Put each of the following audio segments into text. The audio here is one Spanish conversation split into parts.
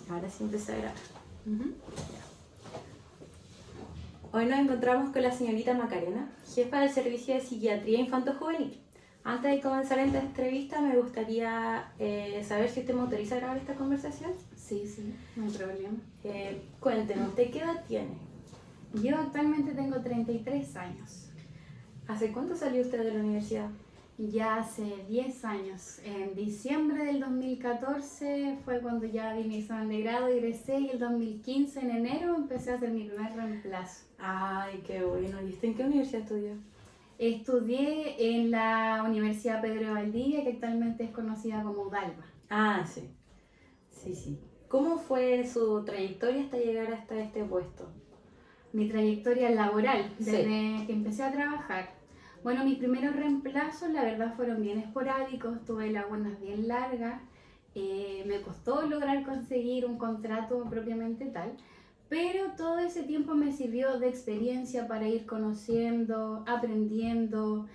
Ahora sí empecé a grabar. Ujú. Hoy nos encontramos con la señorita Macarena, jefa del Servicio de Psiquiatría Infanto-Juvenil. Antes de comenzar esta entrevista, me gustaría saber si usted me autoriza a grabar esta conversación. Sí, no hay problema. Cuénteme, ¿usted qué edad tiene? Yo actualmente tengo 33 años. ¿Hace cuánto salió usted de la universidad? Ya hace 10 años. En diciembre del 2014 fue cuando ya di mi examen de grado, egresé, y el 2015 en enero empecé a hacer mi primer reemplazo. Ay, qué bueno. ¿Y usted en qué universidad estudió? Estudié en la Universidad Pedro de Valdivia, que actualmente es conocida como UDALBA. Ah, sí. Sí. ¿Cómo fue su trayectoria hasta llegar hasta este puesto? Mi trayectoria laboral, desde Sí. que empecé a trabajar. Bueno, mis primeros reemplazos la verdad fueron bien esporádicos, tuve lagunas bien largas, me costó lograr conseguir un contrato propiamente tal, pero todo ese tiempo me sirvió de experiencia para ir conociendo, aprendiendo.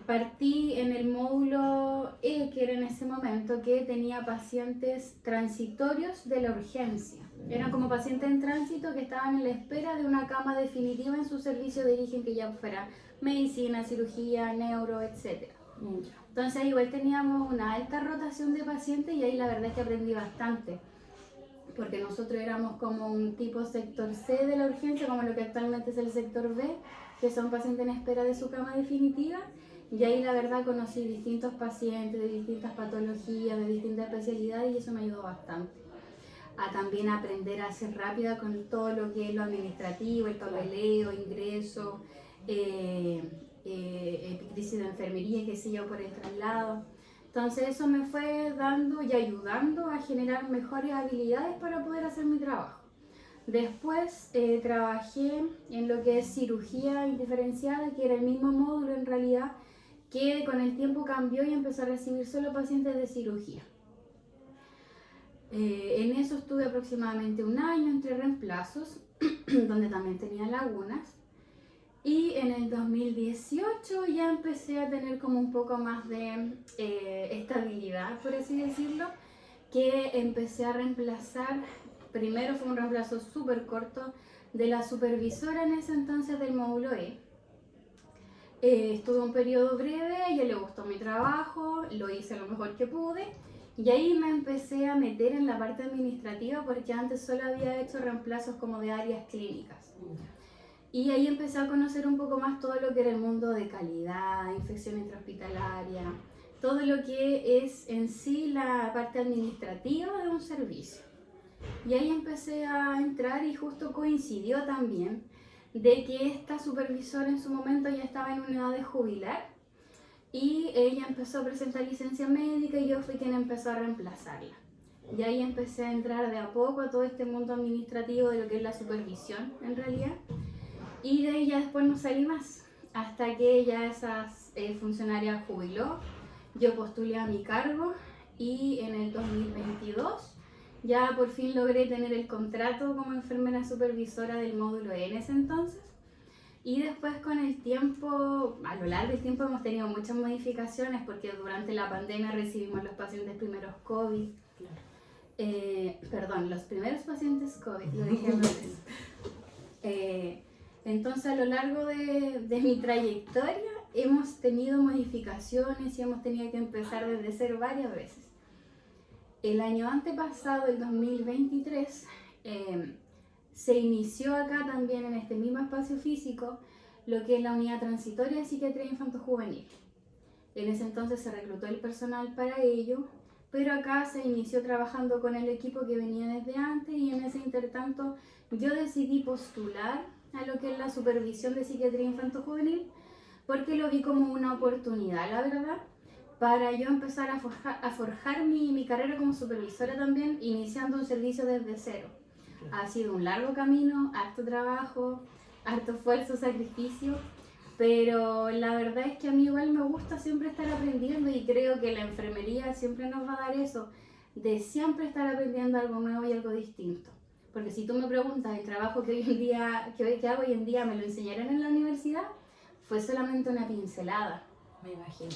Partí en el módulo E, que era en ese momento, que tenía pacientes transitorios de la urgencia. Eran como pacientes en tránsito que estaban en la espera de una cama definitiva en su servicio de origen, que ya fuera medicina, cirugía, neuro, etc. Entonces igual teníamos una alta rotación de pacientes y ahí la verdad es que aprendí bastante, porque nosotros éramos como un tipo sector C de la urgencia, como lo que actualmente es el sector B, que son pacientes en espera de su cama definitiva. Y ahí la verdad conocí distintos pacientes de distintas patologías, de distintas especialidades, y eso me ayudó bastante. A también aprender a ser rápida con todo lo que es lo administrativo, el papeleo, ingreso, crisis de enfermería, qué sé yo, por el traslado. Entonces eso me fue dando y ayudando a generar mejores habilidades para poder hacer mi trabajo. Después trabajé en lo que es cirugía indiferenciada, que era el mismo módulo en realidad, que con el tiempo cambió y empezó a recibir solo pacientes de cirugía. En eso estuve aproximadamente un año entre reemplazos, donde también tenía lagunas. Y en el 2018 ya empecé a tener como un poco más de estabilidad, por así decirlo, que empecé a reemplazar. Primero fue un reemplazo súper corto de la supervisora en ese entonces del módulo E. Estuve un periodo breve, a ella le gustó mi trabajo, lo hice lo mejor que pude, y ahí me empecé a meter en la parte administrativa, porque antes solo había hecho reemplazos como de áreas clínicas. Y ahí empecé a conocer un poco más todo lo que era el mundo de calidad, infección intrahospitalaria, todo lo que es en sí la parte administrativa de un servicio. Y ahí empecé a entrar, y justo coincidió también de que esta supervisora en su momento ya estaba en una edad de jubilar, y ella empezó a presentar licencia médica y yo fui quien empezó a reemplazarla. Y ahí empecé a entrar de a poco a todo este mundo administrativo de lo que es la supervisión en realidad. Y de ahí ya después no salí más, hasta que ya esa funcionaria jubiló. Yo postulé a mi cargo y en el 2022 ya por fin logré tener el contrato como enfermera supervisora del módulo E en ese entonces. Y después con el tiempo, a lo largo del tiempo hemos tenido muchas modificaciones, porque durante la pandemia recibimos los pacientes primeros COVID. Los primeros pacientes COVID, lo dije al revés. Entonces a lo largo de mi trayectoria hemos tenido modificaciones y hemos tenido que empezar desde cero varias veces. El año antepasado, el 2023, se inició acá también en este mismo espacio físico lo que es la unidad transitoria de psiquiatría infanto-juvenil. En ese entonces se reclutó el personal para ello, pero acá se inició trabajando con el equipo que venía desde antes, y en ese intertanto yo decidí postular a lo que es la supervisión de psiquiatría infanto-juvenil, porque lo vi como una oportunidad, la verdad, para yo empezar a forjar mi carrera como supervisora también, iniciando un servicio desde cero. Ha sido un largo camino, harto trabajo, harto esfuerzo, sacrificio, pero la verdad es que a mí igual me gusta siempre estar aprendiendo, y creo que la enfermería siempre nos va a dar eso, de siempre estar aprendiendo algo nuevo y algo distinto. Porque si tú me preguntas, el trabajo que hago hoy en día me lo enseñaron en la universidad, fue solamente una pincelada. Me imagino.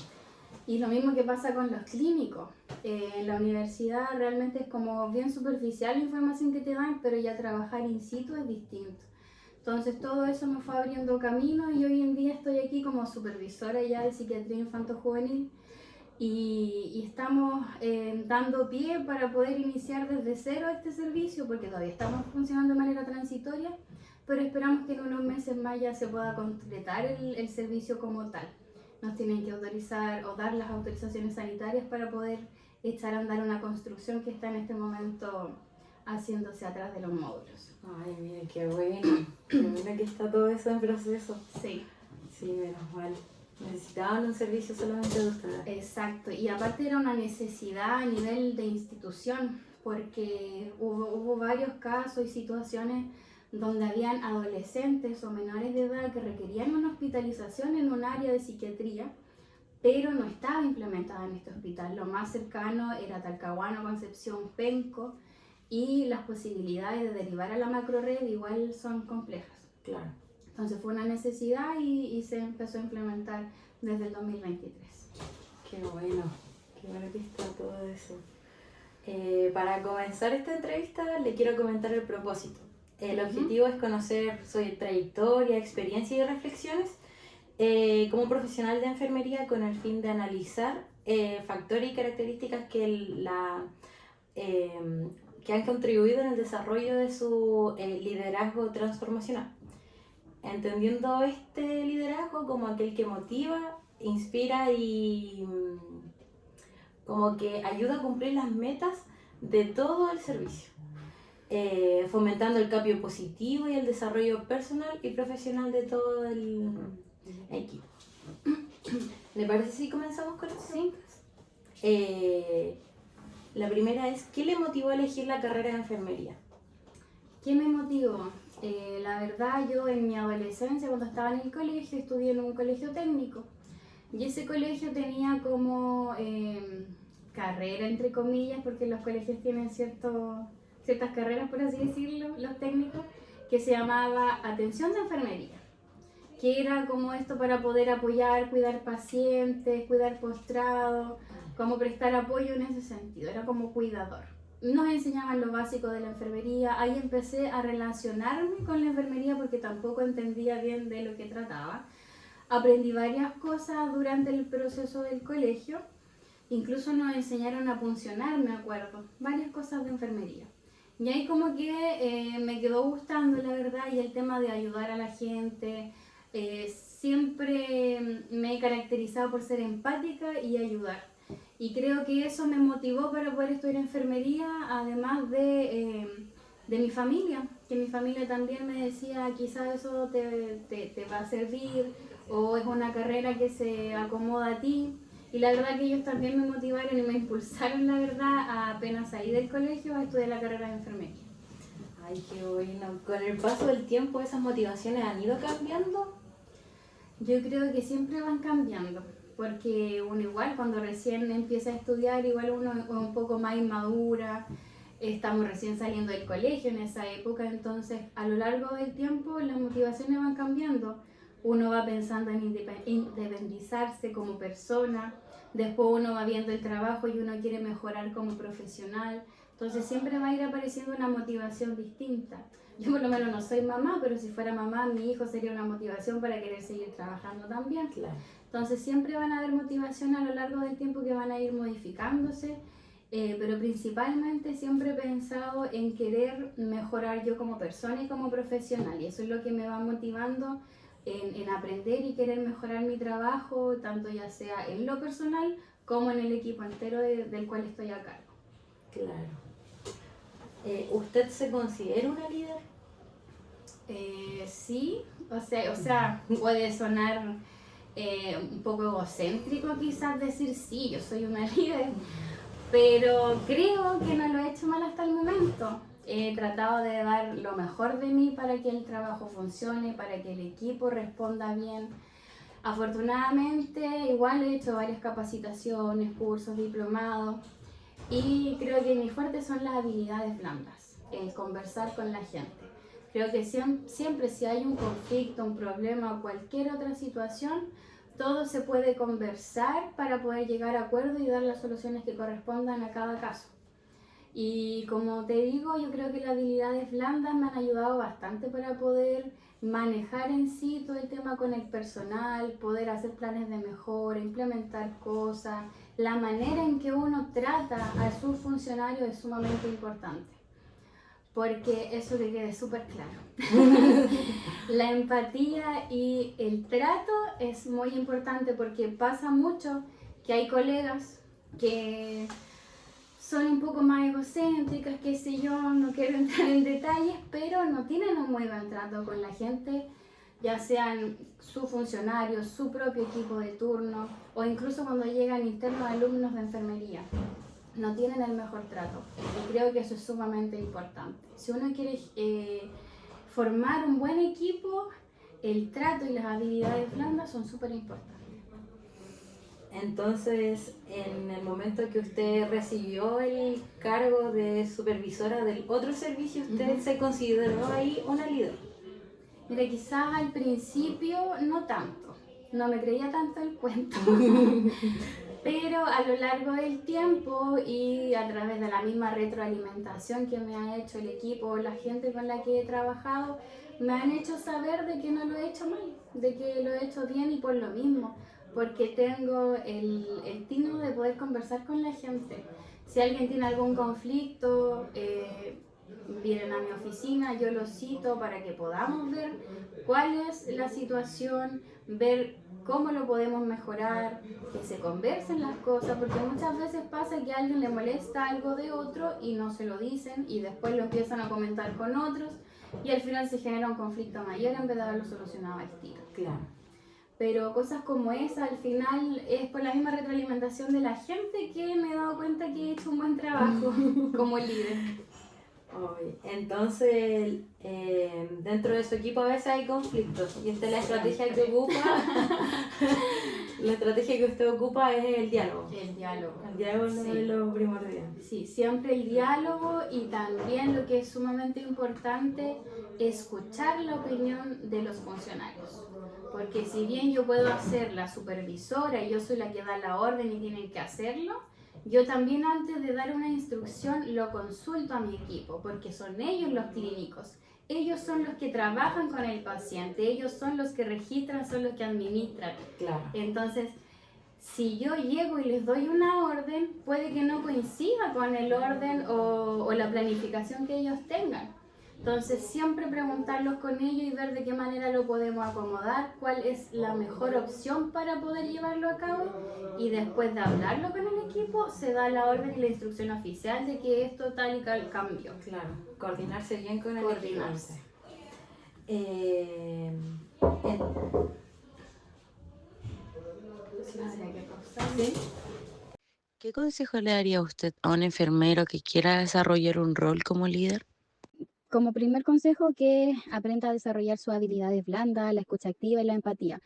Y lo mismo que pasa con los clínicos. En la universidad realmente es como bien superficial la información que te dan, pero ya trabajar in situ es distinto. Entonces todo eso me fue abriendo camino y hoy en día estoy aquí como supervisora ya de psiquiatría infanto-juvenil y estamos dando pie para poder iniciar desde cero este servicio porque todavía estamos funcionando de manera transitoria, pero esperamos que en unos meses más ya se pueda completar el servicio como tal. Nos tienen que autorizar o dar las autorizaciones sanitarias para poder echar a andar una construcción que está en este momento haciéndose atrás de los módulos. Ay, mira, qué bueno. Qué bueno que está todo eso en proceso. Sí. Sí, menos mal. Necesitaban un servicio solamente de ustedes. Exacto, y aparte era una necesidad a nivel de institución, porque hubo varios casos y situaciones donde habían adolescentes o menores de edad que requerían una hospitalización en un área de psiquiatría, pero no estaba implementada en este hospital. Lo más cercano era Talcahuano, Concepción, Penco, y las posibilidades de derivar a la macrored igual son complejas. Claro. Entonces fue una necesidad y se empezó a implementar desde el 2023. Qué bueno que está todo eso. Para comenzar esta entrevista le quiero comentar el propósito. El objetivo es conocer su trayectoria, experiencia y reflexiones como profesional de enfermería con el fin de analizar factores y características que han contribuido en el desarrollo de su liderazgo transformacional, entendiendo este liderazgo como aquel que motiva, inspira y como que ayuda a cumplir las metas de todo el servicio, fomentando el cambio positivo y el desarrollo personal y profesional de todo el equipo. ¿Le parece si comenzamos con las preguntas? La primera es, ¿qué le motivó a elegir la carrera de enfermería? ¿Qué me motivó? La verdad, yo en mi adolescencia, cuando estaba en el colegio, estudié en un colegio técnico. Y ese colegio tenía como carrera, entre comillas, porque los colegios tienen ciertas carreras, por así decirlo, los técnicos, que se llamaba Atención de Enfermería, que era como esto para poder apoyar, cuidar pacientes, cuidar postrados, como prestar apoyo en ese sentido, era como cuidador. Nos enseñaban lo básico de la enfermería, ahí empecé a relacionarme con la enfermería porque tampoco entendía bien de lo que trataba. Aprendí varias cosas durante el proceso del colegio, incluso nos enseñaron a puncionar, me acuerdo, varias cosas de enfermería. Y ahí como que me quedó gustando, la verdad, y el tema de ayudar a la gente. Siempre me he caracterizado por ser empática y ayudar. Y creo que eso me motivó para poder estudiar enfermería, además de mi familia, que mi familia también me decía, quizás eso te va a servir, o es una carrera que se acomoda a ti. Y la verdad que ellos también me motivaron y me impulsaron, la verdad, a apenas salir del colegio a estudiar la carrera de enfermería. Ay, qué bueno. ¿Con el paso del tiempo esas motivaciones han ido cambiando? Yo creo que siempre van cambiando, porque uno igual cuando recién empieza a estudiar, igual uno es un poco más inmadura, estamos recién saliendo del colegio en esa época, entonces a lo largo del tiempo las motivaciones van cambiando. Uno va pensando en independizarse como persona, después uno va viendo el trabajo y uno quiere mejorar como profesional, entonces siempre va a ir apareciendo una motivación distinta. Yo por lo menos no soy mamá, pero si fuera mamá, mi hijo sería una motivación para querer seguir trabajando también. Claro. Entonces siempre van a haber motivaciones a lo largo del tiempo que van a ir modificándose, pero principalmente siempre he pensado en querer mejorar yo como persona y como profesional, y eso es lo que me va motivando en aprender y querer mejorar mi trabajo, tanto ya sea en lo personal como en el equipo entero del cual estoy a cargo. Claro. ¿Usted se considera una líder? Sí, o sea, puede sonar un poco egocéntrico quizás decir sí, yo soy una líder, pero creo que no lo he hecho mal hasta el momento. He tratado de dar lo mejor de mí para que el trabajo funcione, para que el equipo responda bien. Afortunadamente, igual he hecho varias capacitaciones, cursos, diplomados, y creo que mis fuertes son las habilidades blandas, el conversar con la gente. Creo que siempre si hay un conflicto, un problema o cualquier otra situación, todo se puede conversar para poder llegar a acuerdo y dar las soluciones que correspondan a cada caso. Y como te digo, yo creo que las habilidades blandas me han ayudado bastante para poder manejar en sí todo el tema con el personal, poder hacer planes de mejora, implementar cosas. La manera en que uno trata a sus funcionarios es sumamente importante, porque eso que quede súper claro. La empatía y el trato es muy importante, porque pasa mucho que hay colegas que son un poco más egocéntricas, qué sé yo, no quiero entrar en detalles, pero no tienen un muy buen trato con la gente, ya sean sus funcionarios, su propio equipo de turno, o incluso cuando llegan internos alumnos de enfermería. No tienen el mejor trato, y creo que eso es sumamente importante. Si uno quiere formar un buen equipo, el trato y las habilidades blandas son súper importantes. Entonces, en el momento que usted recibió el cargo de supervisora del otro servicio, ¿usted se consideró ahí una líder? Mira, quizás al principio no tanto, no me creía tanto el cuento, pero a lo largo del tiempo y a través de la misma retroalimentación que me ha hecho el equipo, la gente con la que he trabajado, me han hecho saber de que no lo he hecho mal, de que lo he hecho bien, y por lo mismo, porque tengo el tino de poder conversar con la gente. Si alguien tiene algún conflicto, vienen a mi oficina, yo los cito para que podamos ver cuál es la situación, ver cómo lo podemos mejorar, que se conversen las cosas, porque muchas veces pasa que a alguien le molesta algo de otro y no se lo dicen, y después lo empiezan a comentar con otros, y al final se genera un conflicto mayor en vez de haberlo solucionado al tiro. Claro. Pero cosas como esa, al final, es por la misma retroalimentación de la gente que me he dado cuenta que he hecho un buen trabajo como líder. Entonces, dentro de su equipo a veces hay conflictos, y esta es la estrategia que ocupa. La estrategia que usted ocupa es el diálogo. El diálogo. El diálogo es uno de los primordiales. Sí, siempre el diálogo, y también lo que es sumamente importante, escuchar la opinión de los funcionarios. Porque si bien yo puedo ser la supervisora y yo soy la que da la orden y tienen que hacerlo, yo también, antes de dar una instrucción, lo consulto a mi equipo, porque son ellos los clínicos. Ellos son los que trabajan con el paciente, ellos son los que registran, son los que administran. Claro. Entonces, si yo llego y les doy una orden, puede que no coincida con el orden o la planificación que ellos tengan. Entonces, siempre preguntarlos con ellos y ver de qué manera lo podemos acomodar, cuál es la mejor opción para poder llevarlo a cabo, y después de hablarlo con el equipo, se da la orden y la instrucción oficial de que esto tal y tal cambió. Claro, coordinarse bien con el Coordinarse. ¿Sí? ¿Qué consejo le daría usted a un enfermero que quiera desarrollar un rol como líder? Como primer consejo, que aprenda a desarrollar sus habilidades blandas, la escucha activa y la empatía.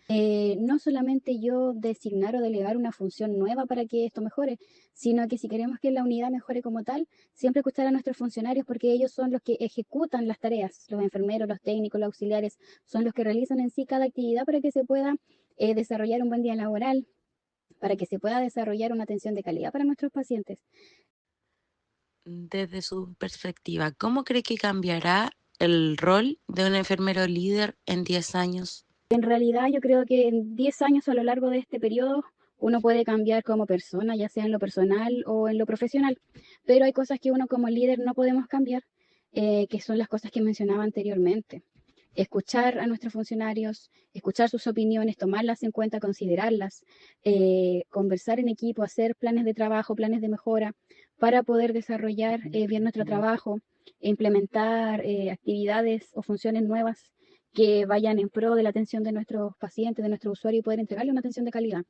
No solamente yo designar o delegar una función nueva para que esto mejore, sino que si queremos que la unidad mejore como tal, siempre escuchar a nuestros funcionarios, porque ellos son los que ejecutan las tareas. Los enfermeros, los técnicos, los auxiliares son los que realizan en sí cada actividad para que se pueda desarrollar un buen día laboral, para que se pueda desarrollar una atención de calidad para nuestros pacientes. Desde su perspectiva, ¿cómo cree que cambiará el rol de un enfermero líder en 10 años? En realidad, yo creo que en 10 años, a lo largo de este periodo, uno puede cambiar como persona, ya sea en lo personal o en lo profesional, pero hay cosas que uno como líder no podemos cambiar, que son las cosas que mencionaba anteriormente. Escuchar a nuestros funcionarios, escuchar sus opiniones, tomarlas en cuenta, considerarlas, conversar en equipo, hacer planes de trabajo, planes de mejora para poder desarrollar bien nuestro trabajo, e implementar actividades o funciones nuevas que vayan en pro de la atención de nuestros pacientes, de nuestro usuario, y poder entregarle una atención de calidad.